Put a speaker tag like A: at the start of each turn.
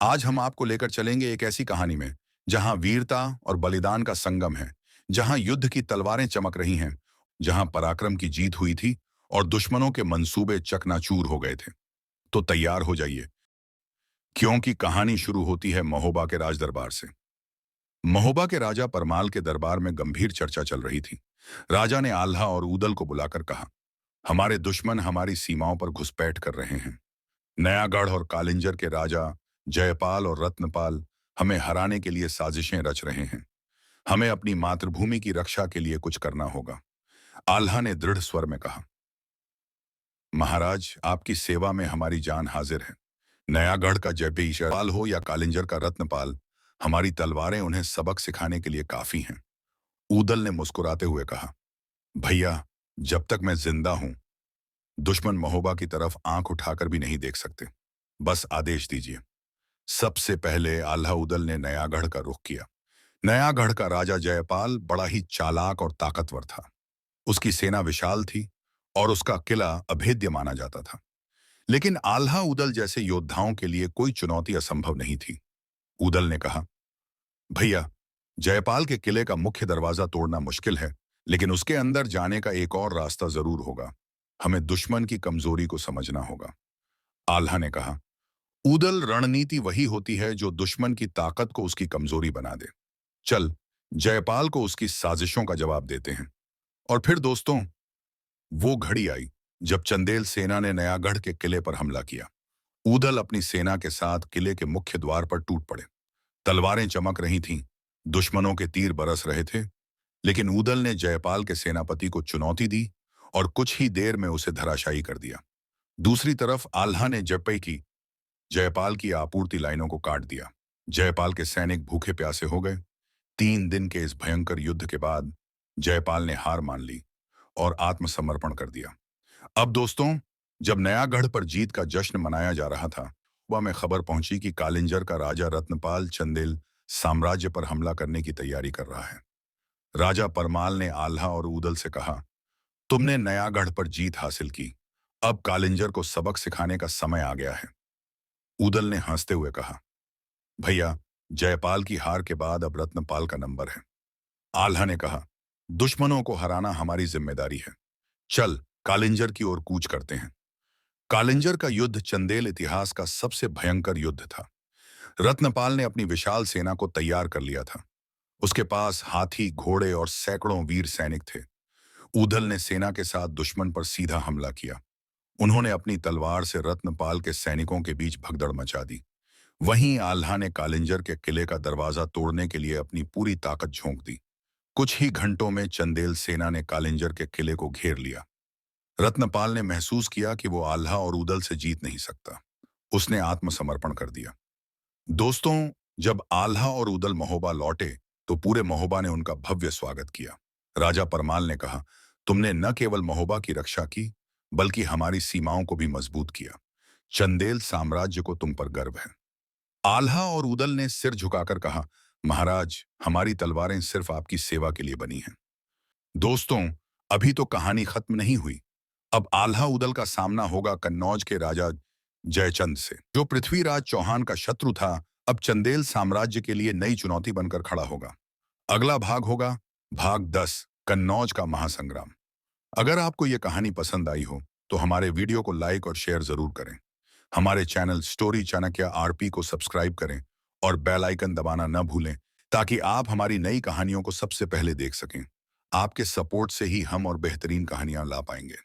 A: आज हम आपको लेकर चलेंगे एक ऐसी कहानी में जहां वीरता और बलिदान का संगम है, जहां युद्ध की तलवारें चमक रही हैं, जहां पराक्रम की जीत हुई थी और दुश्मनों के मंसूबे चकनाचूर हो गए थे। तो तैयार हो जाइए, क्योंकि कहानी शुरू होती है महोबा के राज दरबार से। महोबा के राजा परमाल के दरबार में गंभीर चर्चा चल रही थी। राजा ने आल्हा और ऊदल को बुलाकर कहा, हमारे दुश्मन हमारी सीमाओं पर घुसपैठ कर रहे हैं। नयागढ़ और कालिंजर के राजा जयपाल और रत्नपाल हमें हराने के लिए साजिशें रच रहे हैं। हमें अपनी मातृभूमि की रक्षा के लिए कुछ करना होगा। आल्हा ने दृढ़ स्वर में कहा, महाराज, आपकी सेवा में हमारी जान हाजिर है। नयागढ़ का जयपाल हो या कालिंजर का रत्नपाल, हमारी तलवारें उन्हें सबक सिखाने के लिए काफी हैं। ऊदल ने मुस्कुराते हुए कहा, भैया, जब तक मैं जिंदा हूं, दुश्मन महोबा की तरफ आंख उठाकर भी नहीं देख सकते। बस आदेश दीजिए। सबसे पहले आल्हा उदल ने नयागढ़ का रुख किया। नयागढ़ का राजा जयपाल बड़ा ही चालाक और ताकतवर था। उसकी सेना विशाल थी और उसका किला अभेद्य माना जाता था। लेकिन आल्हा उदल जैसे योद्धाओं के लिए कोई चुनौती असंभव नहीं थी। उदल ने कहा, भैया, जयपाल के किले का मुख्य दरवाजा तोड़ना मुश्किल है, लेकिन उसके अंदर जाने का एक और रास्ता जरूर होगा। हमें दुश्मन की कमजोरी को समझना होगा। आल्हा ने कहा, उदल, रणनीति वही होती है जो दुश्मन की ताकत को उसकी कमजोरी बना दे। चल, जयपाल को उसकी साजिशों का जवाब देते हैं। और फिर दोस्तों, वो घड़ी आई जब चंदेल सेना ने नयागढ़ के किले पर हमला किया। ऊदल अपनी सेना के साथ किले के मुख्य द्वार पर टूट पड़े। तलवारें चमक रही थीं, दुश्मनों के तीर बरस रहे थे, लेकिन ऊदल ने जयपाल के सेनापति को चुनौती दी और कुछ ही देर में उसे धराशायी कर दिया। दूसरी तरफ आल्हा ने जयपाल की आपूर्ति लाइनों को काट दिया। जयपाल के सैनिक भूखे प्यासे हो गए। 3 दिन के इस भयंकर युद्ध के बाद जयपाल ने हार मान ली और आत्मसमर्पण कर दिया। अब दोस्तों, जब नयागढ़ पर जीत का जश्न मनाया जा रहा था, वह में खबर पहुंची कि कालिंजर का राजा रत्नपाल चंदेल साम्राज्य पर हमला करने की तैयारी कर रहा है। राजा परमाल ने आल्हा और ऊदल से कहा, तुमने नयागढ़ पर जीत हासिल की, अब कालिंजर को सबक सिखाने का समय आ गया है। ऊदल ने हंसते हुए कहा, भैया, जयपाल की हार के बाद अब रत्नपाल का नंबर है। आल्हा ने कहा, दुश्मनों को हराना हमारी जिम्मेदारी है। चल, कालिंजर की ओर कूच करते हैं। कालिंजर का युद्ध चंदेल इतिहास का सबसे भयंकर युद्ध था। रत्नपाल ने अपनी विशाल सेना को तैयार कर लिया था। उसके पास हाथी, घोड़े और सैकड़ों वीर सैनिक थे। ऊदल ने सेना के साथ दुश्मन पर सीधा हमला किया। उन्होंने अपनी तलवार से रत्नपाल के सैनिकों के बीच भगदड़ मचा दी। वहीं आल्हा ने कालिंजर के किले का दरवाजा तोड़ने के लिए अपनी पूरी ताकत झोंक दी। कुछ ही घंटों में चंदेल सेना ने कालिंजर के किले को घेर लिया। रत्नपाल ने महसूस किया कि वो आल्हा और ऊदल से जीत नहीं सकता। उसने आत्मसमर्पण कर दिया। दोस्तों, जब आल्हा और ऊदल महोबा लौटे, तो पूरे महोबा ने उनका भव्य स्वागत किया। राजा परमाल ने कहा, तुमने न केवल महोबा की रक्षा की, बल्कि हमारी सीमाओं को भी मजबूत किया। चंदेल साम्राज्य को तुम पर गर्व है। आल्हा और ऊदल ने सिर झुकाकर कहा, महाराज, हमारी तलवारें सिर्फ आपकी सेवा के लिए बनी हैं। दोस्तों, अभी तो कहानी खत्म नहीं हुई। अब आल्हा उदल का सामना होगा कन्नौज के राजा जयचंद से, जो पृथ्वीराज चौहान का शत्रु था। अब चंदेल साम्राज्य के लिए नई चुनौती बनकर खड़ा होगा। अगला भाग होगा भाग 10, कन्नौज का महासंग्राम। अगर आपको यह कहानी पसंद आई हो, तो हमारे वीडियो को लाइक और शेयर जरूर करें। हमारे चैनल स्टोरी चाणक्य आरपी को सब्सक्राइब करें और बेल आइकन दबाना न भूलें, ताकि आप हमारी नई कहानियों को सबसे पहले देख सकें। आपके सपोर्ट से ही हम और बेहतरीन कहानियां ला पाएंगे।